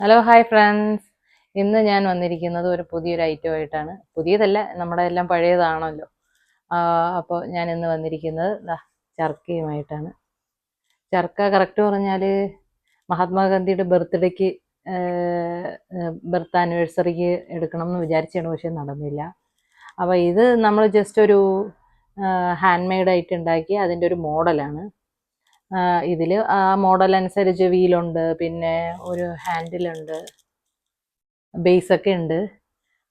Hello hi friends. ഇന്ന് ഞാൻ വന്നിരിക്കുന്നത് ഒരു പുതിയൊരു ഐറ്റമായിട്ടാണ്. പുതിയതല്ല, നമ്മുടെ എല്ലാം പഴയതാണല്ലോ. അപ്പോൾ ഞാൻ ഇന്ന് വന്നിരിക്കുന്നത് ചർക്കയുമായിട്ടാണ്. ചർക്ക കറക്റ്റ് പറഞ്ഞാൽ മഹാത്മാഗാന്ധിയുടെ ബർത്ത് ആനിവേഴ്സറിക്ക് എടുക്കണം എന്ന് വിചാരിച്ചാണ്, പക്ഷെ നടന്നില്ല. അപ്പോൾ ഇത് നമ്മൾ ജസ്റ്റ് ഒരു ഹാൻഡ് മെയ്ഡായിട്ട് ഉണ്ടാക്കി അതിൻ്റെ ഒരു മോഡലാണ്. ഇതിൽ ആ മോഡൽ അനുസരിച്ച് വീലുണ്ട്, പിന്നെ ഒരു ഹാൻഡിലുണ്ട്, ബേസൊക്കെ ഉണ്ട്.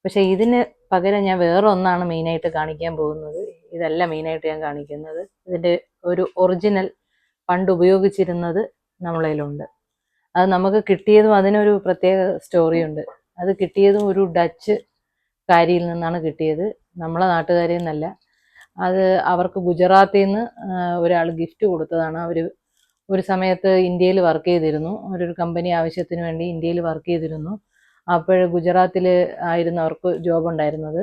പക്ഷേ ഇതിന് പകരം ഞാൻ വേറെ ഒന്നാണ് മെയിനായിട്ട് കാണിക്കാൻ പോകുന്നത്. ഇതല്ല മെയിനായിട്ട് ഞാൻ കാണിക്കുന്നത്. ഇതിൻ്റെ ഒരു ഒറിജിനൽ പണ്ട് ഉപയോഗിച്ചിരുന്നത് നമ്മളതിലുണ്ട്. അത് നമുക്ക് കിട്ടിയതും അതിനൊരു പ്രത്യേക സ്റ്റോറിയുണ്ട്. അത് കിട്ടിയതും ഒരു ഡച്ച് കാരിയിൽ നിന്നാണ് കിട്ടിയത്, നമ്മളെ നാട്ടുകാരിൽ നിന്നല്ല. അത് അവർക്ക് ഗുജറാത്തിൽ നിന്ന് ഒരാൾ ഗിഫ്റ്റ് കൊടുത്തതാണ്. അവർ ഒരു സമയത്ത് ഇന്ത്യയിൽ വർക്ക് ചെയ്തിരുന്നു, ഒരു കമ്പനി ആവശ്യത്തിന് വേണ്ടി ഇന്ത്യയിൽ വർക്ക് ചെയ്തിരുന്നു. അപ്പോൾ ഗുജറാത്തിൽ ആയിരുന്നു അവർക്ക് ജോബ് ഉണ്ടായിരുന്നത്.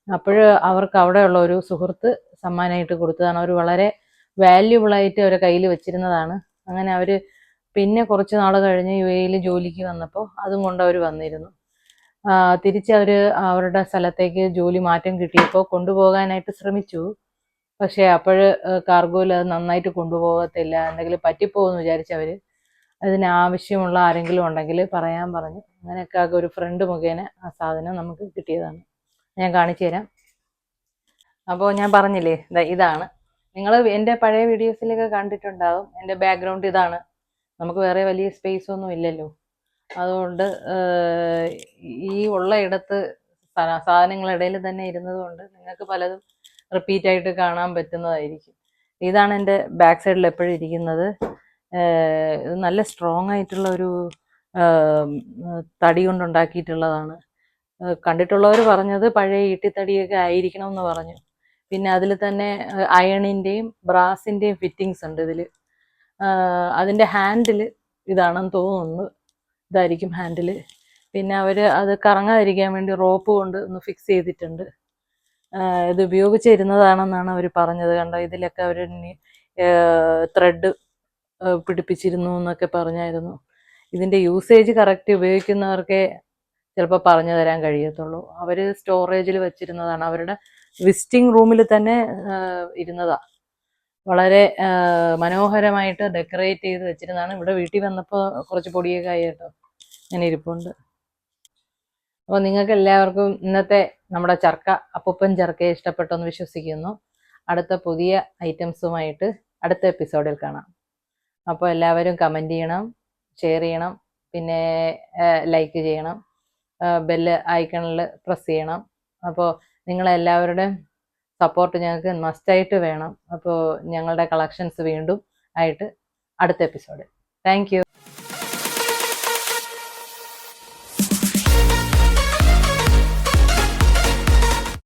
അപ്പോൾ അവർക്ക് അവിടെയുള്ള ഒരു സുഹൃത്ത് സമ്മാനമായിട്ട് കൊടുത്തതാണ്. അവർ വളരെ വാല്യുബിളായിട്ട് അവരെ കയ്യിൽ വെച്ചിരുന്നതാണ്. അങ്ങനെ അവർ പിന്നെ കുറച്ച് നാൾ കഴിഞ്ഞ് UAE ജോലിക്ക് വന്നപ്പോൾ അതും കൊണ്ട് അവർ വന്നിരുന്നു. തിരിച്ച് അവർ അവരുടെ സ്ഥലത്തേക്ക് ജോലി മാറ്റം കിട്ടിയപ്പോൾ കൊണ്ടുപോകാനായിട്ട് ശ്രമിച്ചു. പക്ഷേ അപ്പോൾ കാർഗോയിൽ അത് നന്നായിട്ട് കൊണ്ടുപോകത്തില്ല, എന്തെങ്കിലും പറ്റിപ്പോകുമെന്ന് വിചാരിച്ചവർ അതിനാവശ്യമുള്ള ആരെങ്കിലും ഉണ്ടെങ്കിൽ പറയാൻ പറഞ്ഞു. അങ്ങനെയൊക്കെ ഒരു ഫ്രണ്ട് മുഖേന ആ സാധനം നമുക്ക് കിട്ടിയതാണ്. ഞാൻ കാണിച്ചു തരാം. അപ്പോൾ ഞാൻ പറഞ്ഞില്ലേ, ഇതാണ്. നിങ്ങൾ എൻ്റെ പഴയ വീഡിയോസിലൊക്കെ കണ്ടിട്ടുണ്ടാകും. എൻ്റെ ബാക്ക്ഗ്രൗണ്ട് ഇതാണ്. നമുക്ക് വേറെ വലിയ സ്പേസ് ഒന്നും ഇല്ലല്ലോ. അതുകൊണ്ട് ഈ ഉള്ള ഇടത്ത് സാധനങ്ങളിടയിൽ തന്നെ ഇരുന്നത് കൊണ്ട് നിങ്ങൾക്ക് പലതും റിപ്പീറ്റായിട്ട് കാണാൻ പറ്റുന്നതായിരിക്കും. ഇതാണ് എൻ്റെ ബാക്ക് സൈഡിൽ എപ്പോഴും ഇരിക്കുന്നത്. ഇത് നല്ല സ്ട്രോങ് ആയിട്ടുള്ള ഒരു തടി കൊണ്ടുണ്ടാക്കിയിട്ടുള്ളതാണ്. കണ്ടിട്ടുള്ളവർ പറഞ്ഞത് പഴയ ഈട്ടിത്തടിയൊക്കെ ആയിരിക്കണം എന്ന് പറഞ്ഞു. പിന്നെ അതിൽ തന്നെ അയണിൻ്റെയും ബ്രാസിൻ്റെയും ഫിറ്റിങ്സ് ഉണ്ട് ഇതിൽ. അതിൻ്റെ ഹാൻഡിൽ ഇതാണെന്ന് തോന്നുന്നു, ഇതായിരിക്കും ഹാൻഡിൽ. പിന്നെ അവർ അത് കറങ്ങാതിരിക്കാൻ വേണ്ടി റോപ്പ് കൊണ്ട് ഒന്ന് ഫിക്സ് ചെയ്തിട്ടുണ്ട്. ഇത് ഉപയോഗിച്ചിരുന്നതാണെന്നാണ് അവർ പറഞ്ഞത്. കണ്ടോ, ഇതിലൊക്കെ അവർ ത്രെഡ് പിടിപ്പിച്ചിരുന്നു എന്നൊക്കെ പറഞ്ഞായിരുന്നു. ഇതിൻ്റെ യൂസേജ് കറക്റ്റ് ഉപയോഗിക്കുന്നവർക്കേ ചിലപ്പോൾ പറഞ്ഞു തരാൻ കഴിയത്തുള്ളൂ. അവർ സ്റ്റോറേജിൽ വെച്ചിരുന്നതാണ്, അവരുടെ വിസിറ്റിംഗ് റൂമിൽ തന്നെ ഇരുന്നതാണ്. വളരെ മനോഹരമായിട്ട് ഡെക്കറേറ്റ് ചെയ്ത് വെച്ചിരുന്നതാണ്. ഇവിടെ വീട്ടിൽ വന്നപ്പോൾ കുറച്ച് പൊടിയൊക്കെ ആയി കേട്ടോ, അങ്ങനെ ഇരിപ്പുണ്ട്. അപ്പോൾ നിങ്ങൾക്ക് എല്ലാവർക്കും ഇന്നത്തെ നമ്മുടെ ചർക്ക, അപ്പൂപ്പൻ ചർക്കയെ ഇഷ്ടപ്പെട്ടെന്ന് വിശ്വസിക്കുന്നു. അടുത്ത പുതിയ ഐറ്റംസുമായിട്ട് അടുത്ത എപ്പിസോഡിൽ കാണാം. അപ്പോൾ എല്ലാവരും കമൻറ്റ് ചെയ്യണം, ഷെയർ ചെയ്യണം, പിന്നെ ലൈക്ക് ചെയ്യണം, ബെല്ല് ഐക്കണിൽ പ്രസ് ചെയ്യണം. അപ്പോൾ നിങ്ങളെല്ലാവരുടെയും സപ്പോർട്ട് ഞങ്ങൾക്ക് മസ്റ്റായിട്ട് വേണം. അപ്പോൾ ഞങ്ങളുടെ കളക്ഷൻസ് വീണ്ടും ആയിട്ട് അടുത്ത എപ്പിസോഡ്. Thank you.